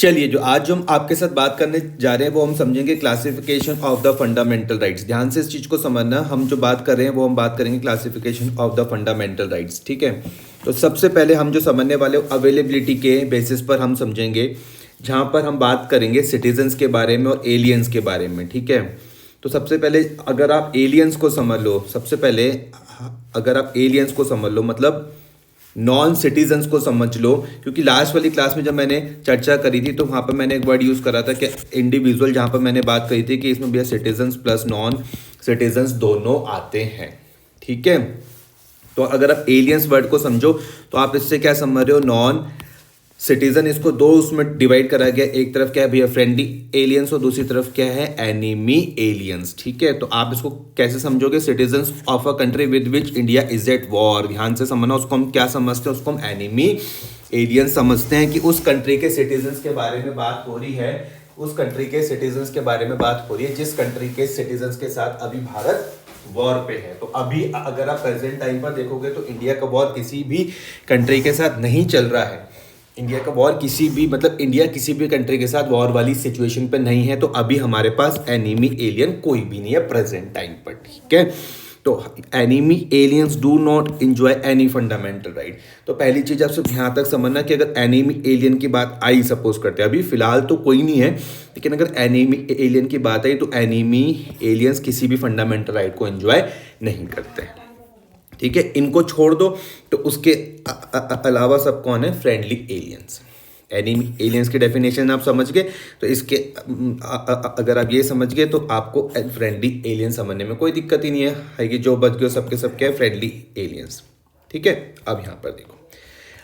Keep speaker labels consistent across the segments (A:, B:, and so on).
A: चलिए जो आज हम आपके साथ बात करने जा रहे हैं वो हम समझेंगे classification of the fundamental rights. ध्यान से इस चीज़ को समझना, हम जो बात कर रहे हैं वो हम बात करेंगे classification of the fundamental rights. ठीक है, तो सबसे पहले हम जो समझने वाले अवेलेबिलिटी के बेसिस पर हम समझेंगे, जहाँ पर हम बात करेंगे सिटीजन्स के बारे में और एलियंस के बारे में। ठीक है, तो सबसे पहले अगर आप एलियंस को समझ लो, सबसे पहले अगर आप एलियंस को समझ लो मतलब नॉन सिटीजन्स को समझ लो, क्योंकि लास्ट वाली क्लास में जब मैंने चर्चा करी थी तो वहाँ पर मैंने एक वर्ड यूज़ करा था कि इंडिविजुअल, जहाँ पर मैंने बात करी थी कि इसमें भैया सिटीजन्स प्लस नॉन सिटीजन्स दोनों आते हैं। ठीक है, तो अगर आप एलियंस वर्ड को समझो तो आप इससे क्या समझ रहे हो, नॉन सिटीजन, इसको दो उसमें डिवाइड करा गया, एक तरफ क्या है भैया फ्रेंडली एलियंस और दूसरी तरफ क्या है एनिमी एलियंस। ठीक है, तो आप इसको कैसे समझोगे, citizens of a country with which India is at war, ध्यान से समझना, उसको हम क्या समझते हैं, उसको हम एनिमी एलियंस समझते हैं कि उस कंट्री के सिटीजन्स के बारे में बात हो रही है, उस कंट्री के सिटीजन्स के बारे में बात हो रही है जिस कंट्री के सिटीजन्स के साथ अभी भारत वॉर पे है। तो अभी अगर आप प्रेजेंट टाइम पर देखोगे तो इंडिया का वॉर किसी भी कंट्री के साथ नहीं चल रहा है, इंडिया का वॉर किसी भी मतलब इंडिया किसी भी कंट्री के साथ वॉर वाली सिचुएशन पे नहीं है। तो अभी हमारे पास एनिमी एलियन कोई भी नहीं है प्रेजेंट टाइम पर। ठीक है, तो enemy aliens do not enjoy any fundamental right. तो पहली चीज आप सब यहाँ तक समझना कि अगर एनिमी एलियन की बात आई, सपोज करते हैं अभी फिलहाल तो कोई नहीं है, लेकिन अगर एनिमी एलियन की बात आई तो एनिमी एलियंस किसी भी फंडामेंटल राइट को एंजॉय नहीं करते हैं। ठीक है, इनको छोड़ दो तो उसके अलावा सब कौन है, फ्रेंडली एलियंस। एनिमी एलियंस की डेफिनेशन आप समझ गए, तो इसके अगर आप ये समझ गए तो आपको फ्रेंडली एलियंस समझने में कोई दिक्कत ही नहीं है कि जो बच गए सबके सब क्या है, फ्रेंडली एलियंस। ठीक है, अब यहाँ पर देखो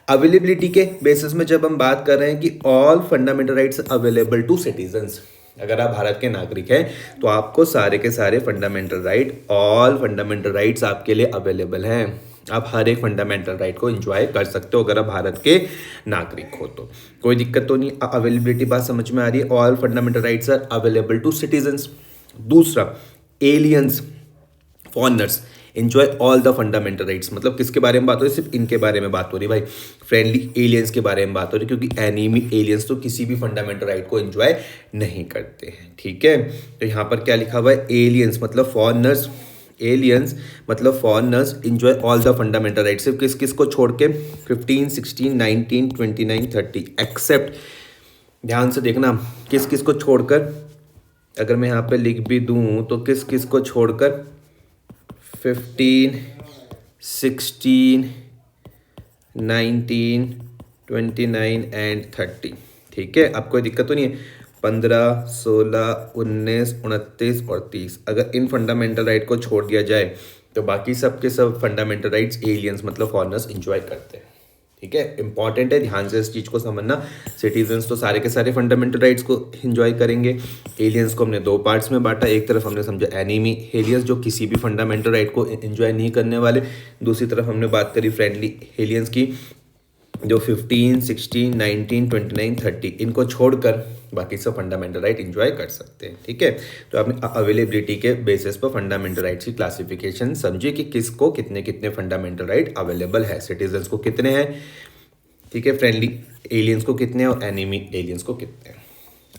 A: अवेलेबिलिटी के बेसिस में जब हम बात कर रहे हैं कि all fundamental rights available to citizens, अगर आप भारत के नागरिक हैं तो आपको सारे के सारे fundamental right, all fundamental rights आपके लिए अवेलेबल हैं, आप हर एक फंडामेंटल राइट को एंजॉय कर सकते हो अगर आप भारत के नागरिक हो तो कोई दिक्कत तो नहीं। अवेलेबिलिटी बात समझ में आ रही है, all fundamental rights are available to citizens. दूसरा, aliens foreigners enjoy all the fundamental rights, मतलब किसके बारे में बात हो रही है, सिर्फ इनके बारे में बात हो रही है भाई, फ्रेंडली एलियंस के बारे में बात हो रही है, क्योंकि एनिमी एलियंस तो किसी भी फंडामेंटल राइट को एंजॉय नहीं करते हैं। ठीक है, तो यहाँ पर क्या लिखा हुआ है, एलियंस मतलब फॉरनर्स, एलियंस मतलब foreigners enjoy all the fundamental rights, सिर्फ किस किस को छोड़ के, 15, 16, 19, 29, 30 एक्सेप्ट, ध्यान से देखना किस किस को छोड़कर, अगर मैं यहाँ पे लिख भी दूँ तो किस किस को छोड़कर 15, 16, 19, 29 एंड 30। ठीक है, अब कोई दिक्कत तो नहीं है, 15, 16, 19, 29 और 30, अगर इन फंडामेंटल राइट को छोड़ दिया जाए तो बाकी सब के सब फंडामेंटल राइट्स एलियंस मतलब फॉरनर्स एंजॉय करते हैं। ठीक है, इंपॉर्टेंट है, ध्यान से इस चीज़ को समझना। सिटीजन्स तो सारे के सारे फंडामेंटल राइट्स को एंजॉय करेंगे, एलियंस को हमने दो पार्ट्स में बांटा, एक तरफ हमने समझा एनिमी एलियंस जो किसी भी फंडामेंटल राइट को एंजॉय नहीं करने वाले, दूसरी तरफ हमने बात करी फ्रेंडली एलियंस की जो 15, 16, 19, 29, 30 इनको छोड़कर बाकी सब फंडामेंटल राइट एंजॉय कर सकते हैं। ठीक है, तो आपने अवेलेबिलिटी के बेसिस पर फंडामेंटल राइट्स की क्लासिफिकेशन समझिए कि किसको कितने कितने फंडामेंटल राइट अवेलेबल है, सिटीजन्स को कितने हैं, ठीक है, फ्रेंडली एलियंस को कितने हैं और एनिमी एलियंस को कितने हैं।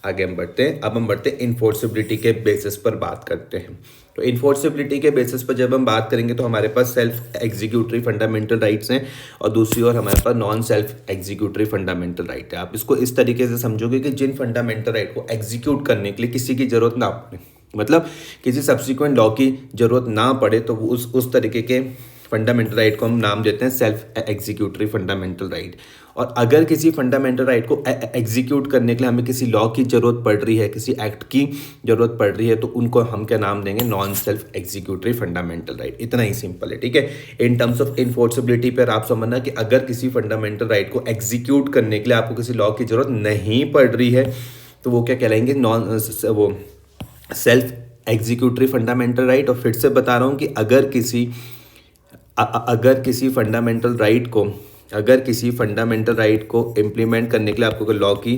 A: आगे हम बढ़ते हैं, अब हम बढ़ते हैं इन्फोर्सिबिलिटी के बेसिस पर बात करते हैं। तो इन्फोर्सिबिलिटी के बेसिस पर जब हम बात करेंगे तो हमारे पास सेल्फ एग्जीक्यूटरी फंडामेंटल राइट्स हैं और दूसरी ओर हमारे पास non self executory fundamental right है। आप इसको इस तरीके से समझोगे कि जिन फंडामेंटल राइट को एग्जीक्यूट करने के लिए किसी की जरूरत ना पड़े, मतलब किसी सब्सिक्वेंट लॉ की जरूरत ना पड़े, तो उस तरीके के फंडामेंटल राइट को हम नाम देते हैं सेल्फ एग्जीक्यूटरी फंडामेंटल राइट। और अगर किसी फंडामेंटल राइट को एग्जीक्यूट करने के लिए हमें किसी लॉ की जरूरत पड़ रही है, किसी एक्ट की जरूरत पड़ रही है, तो उनको हम क्या नाम देंगे, non self executory fundamental right. इतना ही सिंपल है। ठीक है, इन टर्म्स ऑफ इन्फोर्सिबिलिटी पर आप समझना कि अगर किसी फंडामेंटल राइट को एग्जीक्यूट करने के लिए आपको किसी लॉ की जरूरत नहीं पड़ रही है तो वो क्या कहलाएंगे, वो सेल्फ एग्जीक्यूटरी फंडामेंटल राइट। और फिर से बता रहा हूँ कि अगर किसी फंडामेंटल राइट को इम्प्लीमेंट करने के लिए आपको लॉ की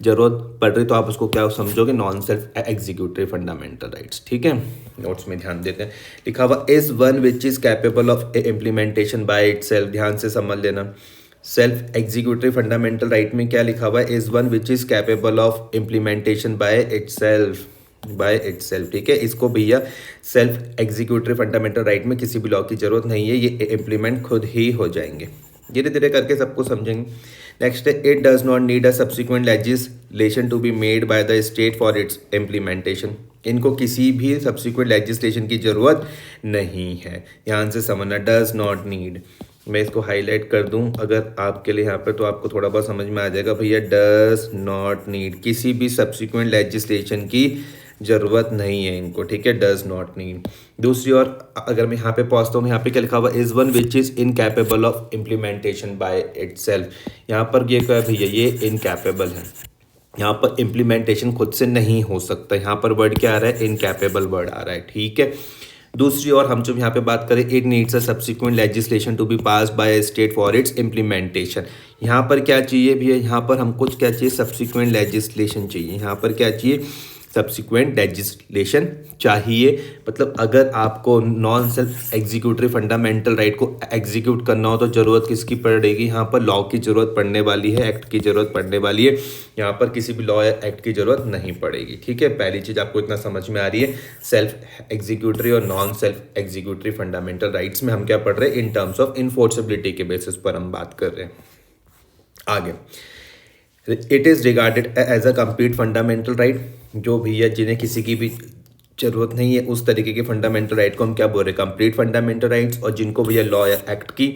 A: जरूरत पड़ रही तो आप उसको क्या समझोगे, non self executory fundamental rights. ठीक है, नोट्स में ध्यान देते हैं, लिखा हुआ is one which is capable of implementation by itself, ध्यान से समझ लेना, सेल्फ एग्जीक्यूटिव फंडामेंटल राइट में क्या लिखा हुआ है, is one which is capable of implementation by itself, ठीक है। इसको भैया सेल्फ एग्जीक्यूटिव फंडामेंटल राइट में किसी भी लॉ की जरूरत नहीं है, ये इम्प्लीमेंट खुद ही हो जाएंगे। धीरे धीरे करके सबको समझेंगे। नेक्स्ट है, it does not need a subsequent legislation to be made by the state for its implementation. इनको किसी भी सब्सिक्वेंट लेजिस्लेशन की जरूरत नहीं है, ध्यान से समझना, डज नॉट नीड। मैं इसको हाईलाइट कर दूं अगर आपके लिए यहाँ पर, तो आपको थोड़ा बहुत समझ में आ जाएगा भैया, डज नॉट नीड, किसी भी सब्सिक्वेंट लेजिस्लेशन की जरूरत नहीं है इनको, ठीक है, डज नॉट नीड। दूसरी ओर अगर मैं यहाँ पे पहुँचता हूँ, यहाँ पे क्या लिखा हुआ, is one which is incapable of implementation by itself. यहाँ पर ये क्या है भैया, ये इनकैपेबल है, यहाँ पर इम्प्लीमेंटेशन खुद से नहीं हो सकता। यहाँ पर वर्ड क्या आ रहा है, इनकैपेबल वर्ड आ रहा है, ठीक है। दूसरी ओर हम जब यहाँ पे बात करें, it needs a subsequent legislation to be pass by state for its implementation. यहाँ पर क्या चाहिए भैया, यहाँ पर हमको क्या चाहिए, सब्सिक्वेंट लेजिस्लेशन चाहिए। यहाँ पर क्या चाहिए, सब्सिक्वेंट लेजिस्लेशन चाहिए। मतलब अगर आपको non self executive fundamental right को एग्जीक्यूट करना हो तो ज़रूरत किसकी पड़ेगी, यहाँ पर लॉ की ज़रूरत पड़ने वाली है, एक्ट की ज़रूरत पड़ने वाली है। यहाँ पर किसी भी लॉ या एक्ट की ज़रूरत नहीं पड़ेगी, ठीक है। पहली चीज़ आपको इतना समझ में आ रही है, सेल्फ एग्जीक्यूटिव और non self executive fundamental rights में हम क्या पढ़ रहे हैं, इन टर्म्स ऑफ इन्फोर्सेबिलिटी के बेसिस पर हम बात कर रहे हैं। आगे, it is regarded as a complete fundamental right, जो भैया जिन्हें किसी की भी जरूरत नहीं है उस तरीके के फंडामेंटल राइट को हम क्या बोल रहे हैं, कंप्लीट फंडामेंटल राइट्स। और जिनको भैया लॉ या एक्ट की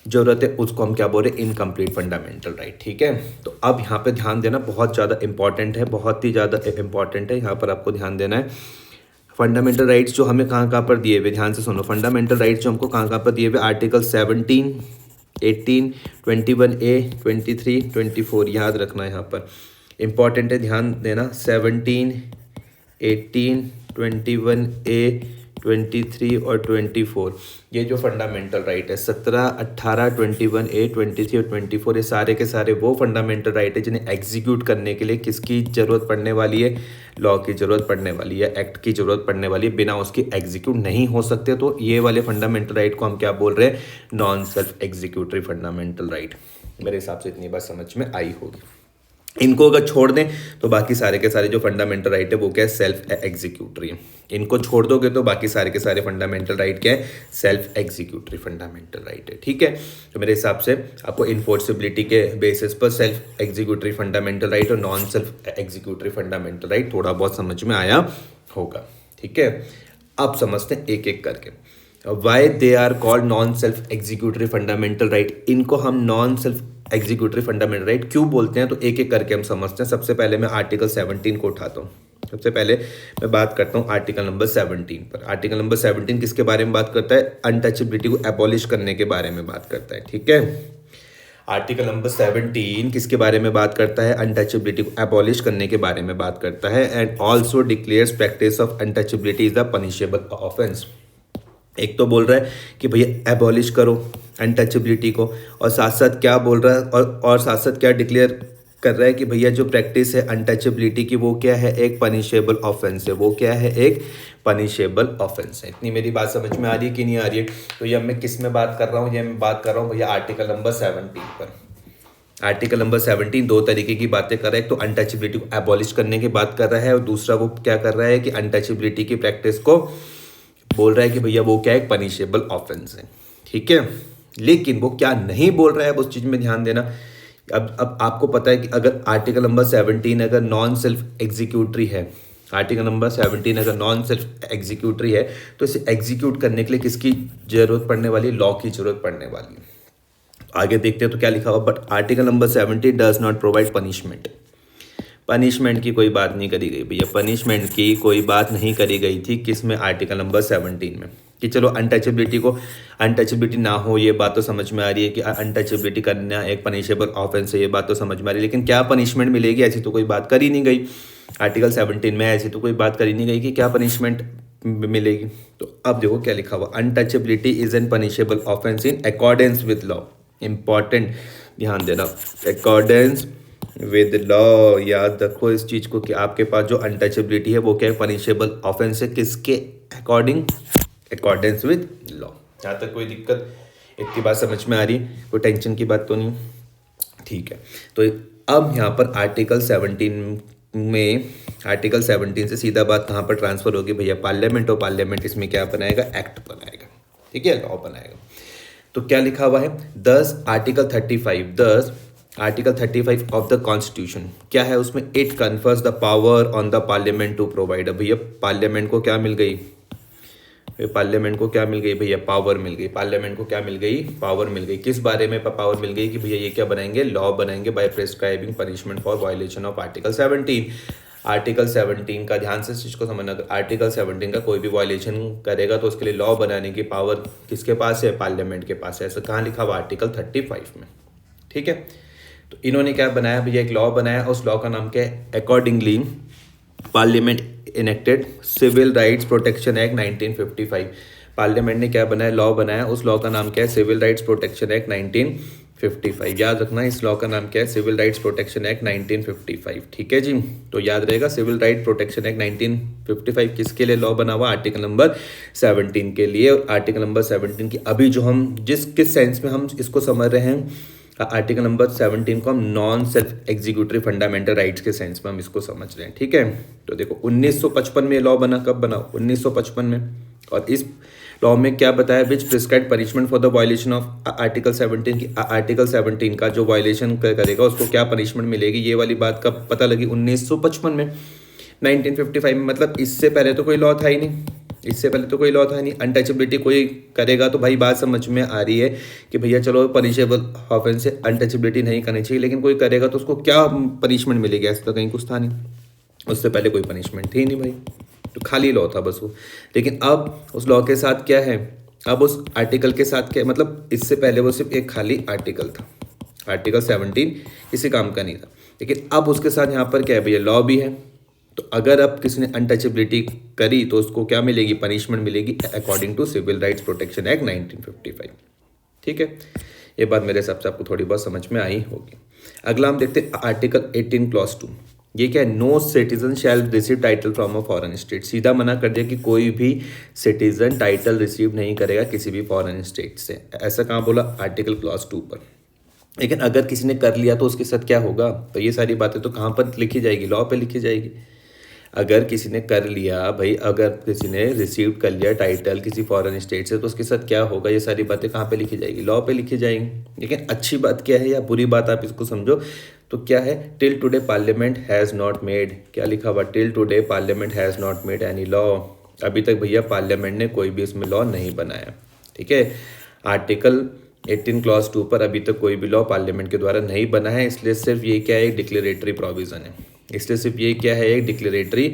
A: जरूरत है उसको हम क्या बोल रहे हैं, इनकम्प्लीट फंडामेंटल राइट, ठीक है। तो अब यहाँ पे ध्यान देना बहुत ज़्यादा इंपॉर्टेंट है, बहुत ही ज़्यादा इंपॉर्टेंट है, यहाँ पर आपको ध्यान देना है। फंडामेंटल राइट्स जो हमें कहाँ कहाँ पर दिए हुए, ध्यान से सुनो, फंडामेंटल राइट्स जो हमको कहाँ कहाँ पर दिए हुए, आर्टिकल 17, 18, 21A, 23, 24, याद रखना यहाँ पर इंपॉर्टेंट है, ध्यान देना। 17, 18, 21A, 23 और 24, ये जो फंडामेंटल राइट है, 17, 18, 21A, 23 और 24, ये सारे के सारे वो फंडामेंटल राइट है जिन्हें एग्जीक्यूट करने के लिए किसकी ज़रूरत पड़ने वाली है, लॉ की ज़रूरत पड़ने वाली है, एक्ट की ज़रूरत पड़ने वाली है, बिना उसकी एग्जीक्यूट नहीं हो सकते। तो ये वाले फंडामेंटल राइट को हम क्या बोल रहे हैं, non self executive fundamental right. मेरे हिसाब से इतनी बात समझ में आई होगी। इनको अगर छोड़ दें तो बाकी सारे के सारे जो फंडामेंटल राइट है वो क्या है, सेल्फ एग्जीक्यूटरी है। इनको छोड़ दोगे तो बाकी सारे के सारे फंडामेंटल राइट क्या है, सेल्फ एग्जीक्यूटरी फंडामेंटल राइट है, ठीक है। तो मेरे हिसाब से आपको इन्फोर्सिबिलिटी के बेसिस पर सेल्फ एग्जीक्यूटरी फंडामेंटल राइट और non self executory fundamental right थोड़ा बहुत समझ में आया होगा, ठीक है। अब समझते हैं एक एक करके, why they are called non self executory fundamental right. इनको हम non self executive fundamental right क्यों बोलते हैं, तो एक एक करके हम समझते हैं। सबसे पहले मैं आर्टिकल 17 को उठाता हूँ। सबसे पहले मैं बात करता हूँ आर्टिकल नंबर 17 पर। आर्टिकल नंबर 17 किसके बारे में बात करता है, अनटचेबिलिटी को एबॉलिश करने के बारे में बात करता है, ठीक है। आर्टिकल नंबर 17 किसके बारे में बात करता है, अनटचेबिलिटी को एबॉलिश करने के बारे में बात करता है। And also declares practice of untouchability is the punishable offence. एक तो बोल रहा है कि भैया एबॉलिश करो अनटचेबिलिटी को, और साथ साथ क्या बोल रहा है, और साथ साथ क्या डिक्लेयर कर रहा है कि भैया जो प्रैक्टिस है अनटचेबिलिटी की वो क्या है, एक पनिशेबल ऑफेंस है। वो क्या है, एक पनिशेबल ऑफेंस है। इतनी मेरी बात समझ में आ रही है कि नहीं आ रही है। तो ये मैं किस में बात कर रहा हूँ, ये मैं बात कर रहा हूँ भैया आर्टिकल नंबर 17 पर। आर्टिकल नंबर 17 दो तरीके की बातें कर रहा है, एक तो अनटचेबिलिटी को एबॉलिश करने की बात कर रहा है, और दूसरा वो क्या कर रहा है कि अनटचेबिलिटी की प्रैक्टिस को बोल रहा है कि भैया वो क्या है, एक पनिशेबल ऑफेंस है, ठीक है। लेकिन वो क्या नहीं बोल रहा है, उस चीज़ में ध्यान देना। अब आपको पता है कि अगर आर्टिकल नंबर 17 अगर नॉन सेल्फ एग्जीक्यूटरी है, आर्टिकल नंबर 17 अगर नॉन सेल्फ एग्जीक्यूटरी है, तो इसे एग्जीक्यूट करने के लिए किसकी जरूरत पड़ने वाली है, लॉ की जरूरत पड़ने वाली है। आगे देखते हैं तो क्या लिखा हुआ, but article number 17 does not provide punishment. Punishment की कोई बात नहीं करी गई भैया, पनिशमेंट की कोई बात नहीं करी गई थी किस में, आर्टिकल नंबर 17 में। कि चलो अनटचेबिलिटी ना हो, ये बात तो समझ में आ रही है कि अनटचेबिलिटी करना एक पनिशेबल ऑफेंस है, ये बात तो समझ में आ रही है। लेकिन क्या पनिशमेंट मिलेगी, ऐसी तो कोई बात करी नहीं गई आर्टिकल 17 में, ऐसी तो कोई बात करी नहीं गई कि क्या पनिशमेंट मिलेगी। तो अब देखो क्या लिखा हुआ, untouchability is an punishable offence in accordance with law. Important, ध्यान देना, अकॉर्डेंस विद लॉ। याद रखो इस चीज को कि आपके पास जो अनटचेबिलिटी है वो क्या है, पनिशेबल ऑफेंस है, किसके अकॉर्डिंग, अकॉर्डेंस विद लॉ। यहाँ तक कोई दिक्कत इतनी बात समझ में आ रही, कोई टेंशन की बात तो नहीं? ठीक है, तो अब यहाँ पर आर्टिकल 17 में, आर्टिकल 17 से सीधा बात कहाँ पर ट्रांसफर होगी भैया? पार्लियामेंट, और पार्लियामेंट इसमें क्या बनाएगा? एक्ट बनाएगा, ठीक है, लॉ बनाएगा। तो क्या लिखा हुआ है? 10 article 35, 10 article 35 of the constitution क्या है उसमें? It confers the power on the parliament to provide. भैया पार्लियामेंट को क्या मिल गई? पार्लियामेंट को क्या मिल गई भैया? पावर मिल गई। पार्लियामेंट को क्या मिल गई? पावर मिल गई। किस बारे में पावर मिल गई? कि भैया ये क्या बनाएंगे? लॉ बनाएंगे by prescribing punishment for violation of article 17। Article 17 का ध्यान से इस चीज को समझना, आर्टिकल 17 का कोई भी वायलेशन करेगा तो उसके लिए लॉ बनाने की पावर किसके पास है? पार्लियामेंट के पास है। ऐसा कहाँ लिखा हुआ? आर्टिकल 35 में, ठीक है। तो इन्होंने क्या बनाया भैया? एक लॉ बनाया, उस लॉ का नाम क्या है? Accordingly parliament enacted civil rights protection act 1955। Parliament ने क्या बनाया? लॉ बनाया, उस लॉ का नाम क्या है? Civil rights protection act 1955। याद रखना इस लॉ का नाम क्या है? सिविल राइट्स प्रोटेक्शन एक्ट 1955, ठीक है जी। तो याद रहेगा सिविल राइट प्रोटेक्शन एक्ट 1955 किसके लिए लॉ बना हुआ? आर्टिकल नंबर 17 के लिए। और आर्टिकल नंबर 17 की अभी जो हम किस सेंस में हम इसको समझ रहे हैं, आर्टिकल नंबर 17 को हम non self executory fundamental rights के सेंस में हम इसको समझ रहे हैं, ठीक है। तो देखो 1955 में लॉ बना, कब बना? 1955 में। और इस लॉ में क्या बताया? Which prescribe punishment for the violation of article 17 की, आर्टिकल 17 का जो वायलेशन करेगा उसको क्या पनिशमेंट मिलेगी, ये वाली बात कब पता लगी? 1955 में, 1955 में। मतलब इससे पहले तो कोई लॉ था ही नहीं, इससे पहले तो कोई लॉ था नहीं। अनटचेबिलिटी कोई करेगा तो भाई बात समझ में आ रही है कि भैया चलो पनिशेबल ऑफेंस से अनटचेबिलिटी नहीं करनी चाहिए, लेकिन कोई करेगा तो उसको क्या पनिशमेंट मिलेगी? ऐसा तो कहीं कुछ था नहीं, उससे पहले कोई पनिशमेंट थी नहीं भाई, तो खाली लॉ था बस वो। लेकिन अब उस लॉ के साथ क्या है? अब उस आर्टिकल के साथ क्या, मतलब इससे पहले वो सिर्फ एक खाली आर्टिकल था, आर्टिकल 17 किसी काम का नहीं था। लेकिन अब उसके साथ यहाँ पर क्या है भैया? लॉ भी है। तो अगर अब किसी ने अनटचेबिलिटी करी तो उसको क्या मिलेगी? पनिशमेंट मिलेगी according to civil rights protection act 1955, ठीक है। ये बात मेरे हिसाब से आपको थोड़ी बहुत समझ में आई होगी। अगला हम देखते हैं आर्टिकल 18 क्लॉज 2। ये क्या है? No citizen shall receive title from a foreign state. सीधा मना कर दिया कि कोई भी सिटीजन टाइटल रिसीव नहीं करेगा किसी भी फॉरेन स्टेट से। ऐसा कहाँ बोला? आर्टिकल क्लॉज 2 पर। लेकिन अगर किसी ने कर लिया तो उसके साथ क्या होगा? तो ये सारी बातें तो कहाँ पर लिखी जाएगी? लॉ पे लिखी जाएगी। अगर किसी ने कर लिया भाई, अगर किसी ने रिसीव कर लिया टाइटल किसी फॉरेन स्टेट से तो उसके साथ क्या होगा? ये सारी बातें कहाँ पे लिखी जाएगी? लॉ पे लिखी जाएंगी। लेकिन अच्छी बात क्या है या बुरी बात आप इसको समझो तो क्या है? Till today parliament has not made, क्या लिखा हुआ? Till today parliament has not made any law. अभी तक भैया पार्लियामेंट ने कोई भी इसमें लॉ नहीं बनाया, ठीक है। आर्टिकल 18 क्लॉज 2 पर अभी तक कोई भी लॉ पार्लियामेंट के द्वारा नहीं बना है, इसलिए सिर्फ ये क्या है? एक डिक्लेरेटरी प्रोविज़न है। इसलिए सिर्फ ये क्या है? एक डिक्लेरेटरी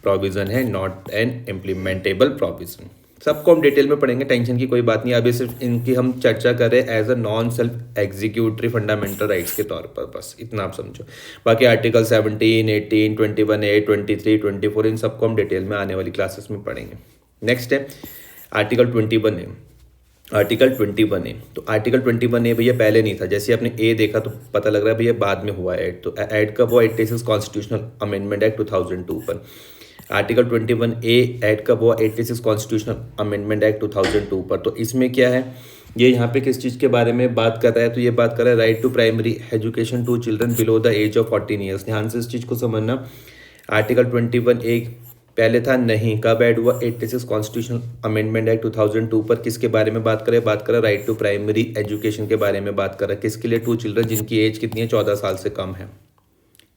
A: प्रोविज़न है, नॉट एन इम्प्लीमेंटेबल प्रोविज़न। सबको हम डिटेल में पढ़ेंगे, टेंशन की कोई बात नहीं। अभी सिर्फ इनकी हम चर्चा कर रहे हैं as a non self executory fundamental rights के तौर पर, बस इतना आप समझो। बाकी आर्टिकल 17, 18, 21A, 23, 24 इन सबको हम डिटेल में आने वाली क्लासेस में पढ़ेंगे। नेक्स्ट है आर्टिकल 21A। आर्टिकल 21A, तो आर्टिकल 21A भैया पहले नहीं था। जैसे आपने ए देखा तो पता लग रहा है भैया बाद में हुआ ऐड। तो ऐड कब हुआ? 86 कॉन्स्टिट्यूशनल अमेंडमेंट एक्ट 2002 पर। आर्टिकल 21A ऐड कब हुआ? 86 कॉन्स्टिट्यूशनल अमेंडमेंट एक्ट 2002 पर। तो इसमें क्या है? ये यहाँ पे किस चीज़ के बारे में बात कर रहा है? तो ये बात कर रहा है right to primary education to children below the age of 14 years. ध्यान से इस चीज़ को समझना। आर्टिकल 21A पहले था नहीं, कब ऐड हुआ? 86 कॉन्स्टिट्यूशनल अमेंडमेंट एक्ट 2002 पर। किसके बारे में बात करें? बात करें राइट टू प्राइमरी एजुकेशन के बारे में बात करें। किसके लिए? टू चिल्ड्रन जिनकी एज कितनी है? 14 साल से कम है,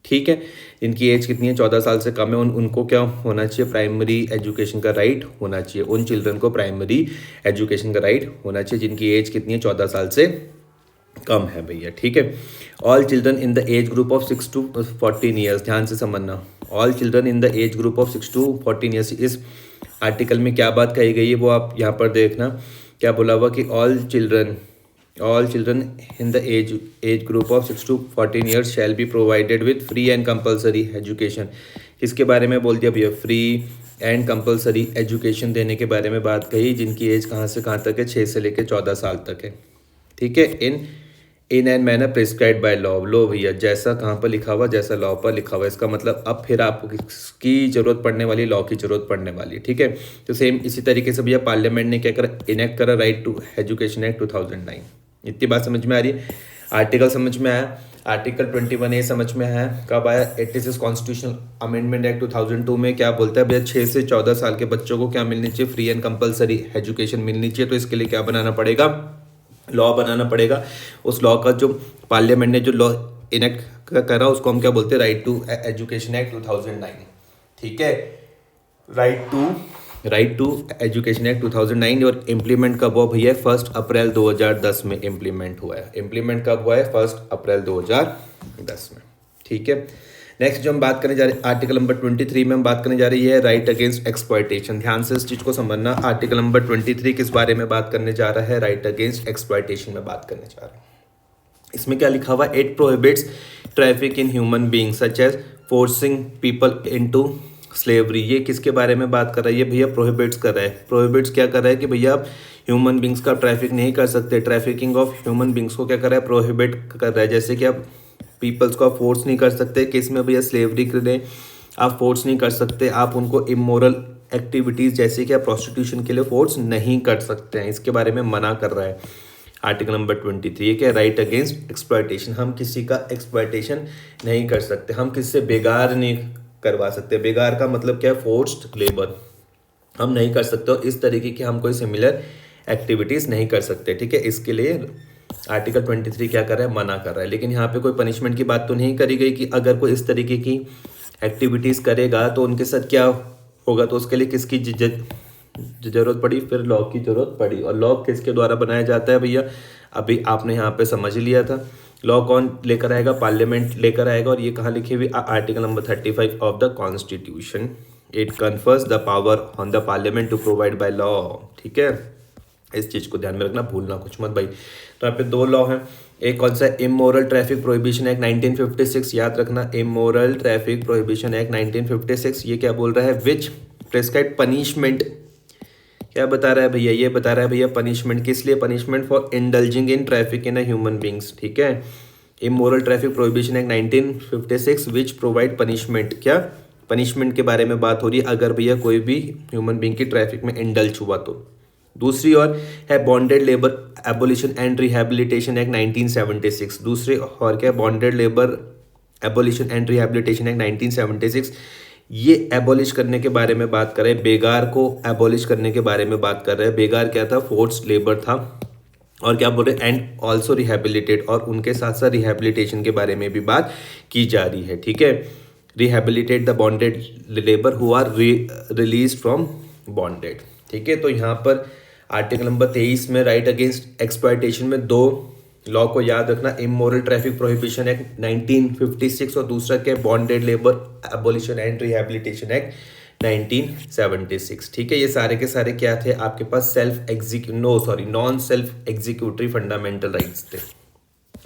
A: ठीक है। जिनकी एज कितनी है? 14 साल से कम है, उनको क्या होना चाहिए? प्राइमरी एजुकेशन का राइट होना चाहिए। उन चिल्ड्रन को प्राइमरी एजुकेशन का राइट होना चाहिए जिनकी एज कितनी है? 14 साल से कम है भैया, ठीक है। All children in the age group of 6 to 14 years, ध्यान से समझना। All children in the age group of 6 to 14 years. इस आर्टिकल में क्या बात कही गई है वो आप यहाँ पर देखना। क्या बोला हुआ कि all children in the age group of 6 to 14 years shall be provided with free and compulsory education. किसके बारे में बोल दिया भैया? फ्री एंड कंपलसरी एजुकेशन देने के बारे में बात कही, जिनकी एज कहाँ से कहाँ तक है? 6 से लेकर 14 साल तक है, ठीक है। In in an manner prescribed by law. लो भैया, जैसा कहाँ पर लिखा हुआ, जैसा लॉ पर लिखा हुआ, इसका मतलब अब फिर आपको किसकी जरूरत पड़ने वाली, लॉ की जरूरत पड़ने वाली है, ठीक है। तो सेम इसी तरीके से भैया पार्लियामेंट ने क्या करा, इनेक्ट करा राइट टू एजुकेशन एक्ट 2009। इतनी बात समझ में आ रही है। आर्टिकल समझ में आया। आर्टिकल 21A समझ में आया। कब आया, 86 कॉन्स्टिट्यूशनल अमेंडमेंट एक्ट 2002 में क्या बोलता है भैया, 6 से 14 साल के बच्चों को क्या मिलनी चाहिए, फ्री एंड कंपलसरी एजुकेशन मिलनी चाहिए। तो इसके लिए क्या बनाना पड़ेगा, लॉ बनाना पड़ेगा। उस लॉ का जो पार्लियामेंट ने जो लॉ इनेक्ट करा उसको हम क्या बोलते हैं, राइट टू एजुकेशन एक्ट 2009, ठीक है। Right to education act 2009। और इम्प्लीमेंट कब हुआ भैया, 1 अप्रैल 2010 में इम्प्लीमेंट हुआ है। इम्प्लीमेंट कब हुआ है, 1 अप्रैल 2010 में, ठीक है। नेक्स्ट जो हम बात करने जा रहे हैं, आर्टिकल नंबर 23 में हम बात करने जा रही है राइट अगेंस्ट एक्सप्लॉयटेशन। ध्यान से इस चीज को समझना। आर्टिकल नंबर 23 किस बारे में बात करने जा रहा है, राइट अगेंस्ट एक्सप्लॉयटेशन में बात करने जा रहा है। इसमें क्या लिखा हुआ है, it prohibits traffic in human being such as forcing people into slavery. ये किसके बारे में बात कर रहा है, ये भैया प्रोहिबिट्स कर रहा है। प्रोहिबिट्स क्या कर रहा है कि भैया आप ह्यूमन बींग्स का ट्रैफिक नहीं कर सकते। ट्रैफिकिंग ऑफ ह्यूमन बींग्स को क्या कर रहा है, प्रोहिबिट कर रहा है। जैसे कि आप पीपल्स को आप फोर्स नहीं कर सकते, किस में भैया, स्लेवरी के लिए आप फोर्स नहीं कर सकते। आप उनको इमोरल एक्टिविटीज़ जैसे कि आप प्रोस्टिट्यूशन के लिए फोर्स नहीं कर सकते हैं। इसके बारे में मना कर रहा है आर्टिकल नंबर 23। क्या, राइट अगेंस्ट एक्सप्लॉयटेशन। हम किसी का एक्सप्लॉयटेशन नहीं कर सकते, हम किसी से बेगार नहीं करवा सकते। बेगार का मतलब क्या है, फोर्स्ड लेबर हम नहीं कर सकते और इस तरीके की हम कोई सिमिलर एक्टिविटीज़ नहीं कर सकते, ठीक है। इसके लिए आर्टिकल 23 क्या कर रहा है, मना कर रहा है। लेकिन यहाँ पे कोई पनिशमेंट की बात तो नहीं करी गई कि अगर कोई इस तरीके की एक्टिविटीज़ करेगा तो उनके साथ क्या होगा। तो उसके लिए किसकी जरूरत पड़ी, फिर लॉ की जरूरत पड़ी। और लॉ किसके द्वारा बनाया जाता है भैया, अभी आपने यहाँ पे समझ लिया था। लॉ कौन लेकर आएगा, पार्लियामेंट लेकर आएगा। और ये कहाँ लिखी हुई, article number 35 of the constitution. It confers the power on the parliament to provide by law, ठीक है। इस चीज़ को ध्यान में रखना, भूलना कुछ मत भाई। तो यहाँ पे 2 लॉ हैं। एक कौन सा, इमोरल ट्रैफिक प्रोहिबिशन एक्ट 1956, याद रखना, इमोरल ट्रैफिक प्रोहिबिशन एक्ट 1956। ये क्या बोल रहा है, विच प्रेस्क्राइब पनिशमेंट। क्या बता रहा है भैया, ये बता रहा है भैया पनिशमेंट किस लिए, punishment for indulging in traffic in human beings, ठीक है। Immoral traffic prohibition act 1956 which provide punishment. क्या, पनिशमेंट के बारे में बात हो रही है अगर भैया कोई भी ह्यूमन बींग की ट्रैफिक में इंडल्ज हुआ तो। दूसरी ओर है bonded labour abolition and rehabilitation act 1976। दूसरी और क्या, bonded labour abolition and rehabilitation act 1976। ये एबॉलिश करने के बारे में बात कर रहे हैं, बेगार को एबॉलिश करने के बारे में बात कर रहे हैं। बेगार क्या था, फोर्स्ड लेबर था। और क्या बोल रहे हैं, एंड ऑल्सो रिहैबिलिटेट, और उनके साथ साथ रिहैबिलिटेशन के बारे में भी बात की जा रही है, ठीक है। Rehabilitate the bonded labour who are release from bonded, ठीक है। तो यहाँ पर आर्टिकल नंबर 23 में राइट अगेंस्ट एक्सप्लॉयटेशन में 2 लॉ को याद रखना, इमोरल ट्रैफिक प्रोहिबिशन एक्ट 1956 और दूसरा क्या, bonded labour abolition and rehabilitation act 1976, ठीक है। ये सारे के सारे क्या थे आपके पास, non self executory fundamental rights थे।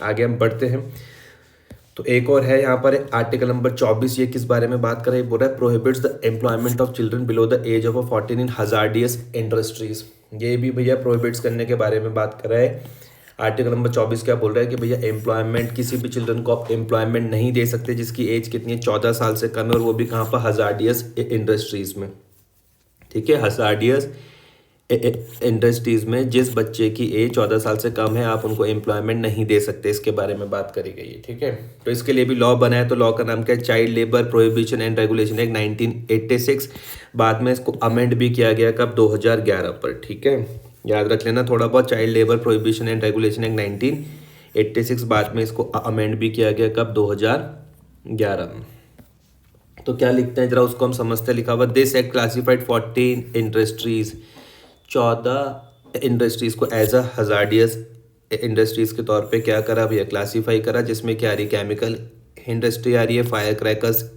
A: आगे हम बढ़ते हैं। तो एक और है यहाँ पर आर्टिकल नंबर 24। ये किस बारे में बात कर रहे हैं, बोल रहा है prohibits the employment of children below the age of 14 in hazardous industries. ये भी भैया प्रोहिबिट्स करने के बारे में बात कर रहा है। आर्टिकल नंबर 24 क्या बोल रहा है कि भैया एम्प्लॉयमेंट, किसी भी चिल्ड्रन को आप एम्प्लॉयमेंट नहीं दे सकते जिसकी एज कितनी है, 14 साल से कम है, और वो भी कहाँ पर, हजार्डियस इंडस्ट्रीज में, ठीक है। हजार्डियस इंडस्ट्रीज में जिस बच्चे की एज 14 साल से कम है आप उनको एम्प्लॉयमेंट नहीं दे सकते, इसके बारे में बात करी गई है, ठीक है। तो इसके लिए भी लॉ बना है। तो लॉ का नाम क्या है, child labour prohibition and regulation act 1986। बाद में इसको अमेंड भी किया गया कब, 2011 पर, ठीक है। याद रख लेना थोड़ा बहुत, child labour prohibition and regulation act 1986, बाद में इसको अमेंड भी किया गया कब, 2011 में। तो क्या लिखते हैं जरा उसको हम समझते हैं। लिखा हुआ, this act classified 14 industries, 14 industries को एज अ हजार्डियस इंडस्ट्रीज के तौर पे क्या करा भैया, क्लासीफाई करा। जिसमें क्या आ रही है, केमिकल इंडस्ट्री आ रही है, फायर क्रैकर्स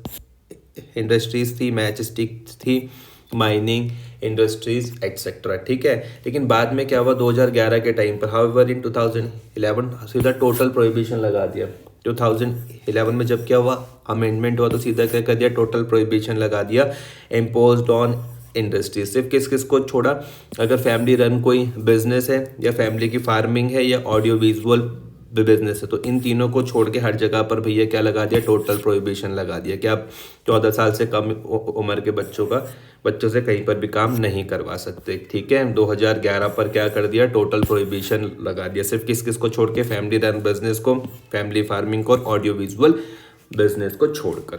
A: इंडस्ट्रीज थी, मैच स्टिक थी, माइनिंग इंडस्ट्रीज एक्सेट्रा, ठीक है। लेकिन बाद में क्या हुआ, 2011 के टाइम पर, हाउएवर इन 2011 सीधा टोटल प्रोहिबिशन लगा दिया। 2011 में जब क्या हुआ, अमेंडमेंट हुआ, तो सीधा क्या कर दिया, टोटल प्रोहिबिशन लगा दिया इम्पोज्ड ऑन इंडस्ट्री। सिर्फ किस किस को छोड़ा, अगर फैमिली रन कोई बिजनेस है या फैमिली की फार्मिंग है या ऑडियो विजुअल बिजनेस है। तो इन तीनों को छोड़ के हर जगह पर भैया क्या लगा दिया, टोटल प्रोहिबिशन लगा दिया कि आप 14 साल से कम उम्र के बच्चों से कहीं पर भी काम नहीं करवा सकते। ठीक है, 2011 पर क्या कर दिया, टोटल प्रोहिबिशन लगा दिया। सिर्फ किस किस को छोड़ के, फैमिली रन बिजनेस को, फैमिली फार्मिंग को और ऑडियो विजुअल बिजनेस को छोड़कर।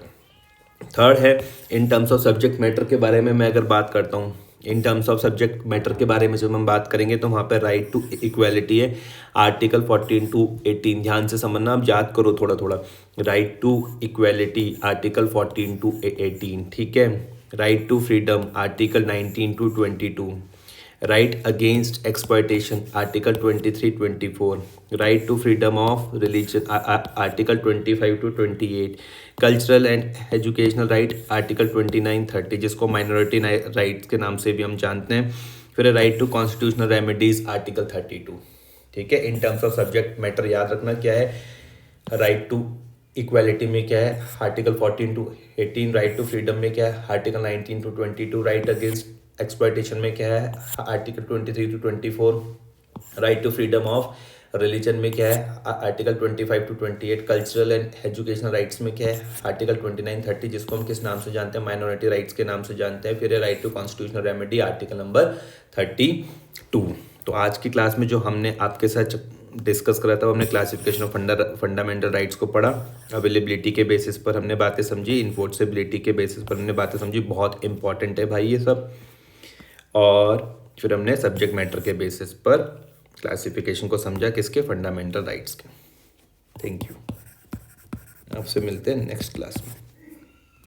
A: थर्ड है in terms of subject matter के बारे में मैं अगर बात करता हूँ, इन टर्म्स ऑफ सब्जेक्ट मैटर के बारे में जब हम बात करेंगे तो वहाँ पर राइट टू इक्वालिटी है, आर्टिकल 14 to 18, ध्यान से समझना, आप याद करो थोड़ा थोड़ा। Right to equality article 14 to 18, ठीक है। Right to freedom article 19 to 22, right against exploitation article 23-24, right to freedom of religion article 25 to 28, cultural and educational right article 29-30, जिसको माइनॉरिटी राइट्स के नाम से भी हम जानते हैं। फिर right to constitutional remedies article 32। ठीक है, in terms of subject matter याद रखना क्या है, राइट टू इक्वालिटी में क्या है, article 14 to 18, right to freedom में क्या है, article 19 to 22, right against exploitation में क्या है, article 23 to 24, right to freedom of religion में क्या है, article 25 to 28, cultural and educational rights में क्या है, आर्टिकल 29-30, जिसको हम किस नाम से जानते हैं, माइनॉरिटी राइट्स के नाम से जानते हैं। फिर right to constitutional remedy article number 32। तो आज की क्लास में जो हमने आपके साथ डिस्कस करा था वो हमने क्लासिफिकेशन ऑफ फंडामेंटल राइट्स को पढ़ा, अवेलेबिलिटी के बेसिस पर हमने बातें समझी, इन्फोर्सेबिलिटी के बेसिस पर हमने बातें समझी, बहुत इंपॉर्टेंट है भाई ये सब। और फिर हमने सब्जेक्ट मैटर के बेसिस पर क्लासिफिकेशन को समझा, किसके, फंडामेंटल राइट्स के। थैंक यू, आपसे मिलते हैं नेक्स्ट क्लास में।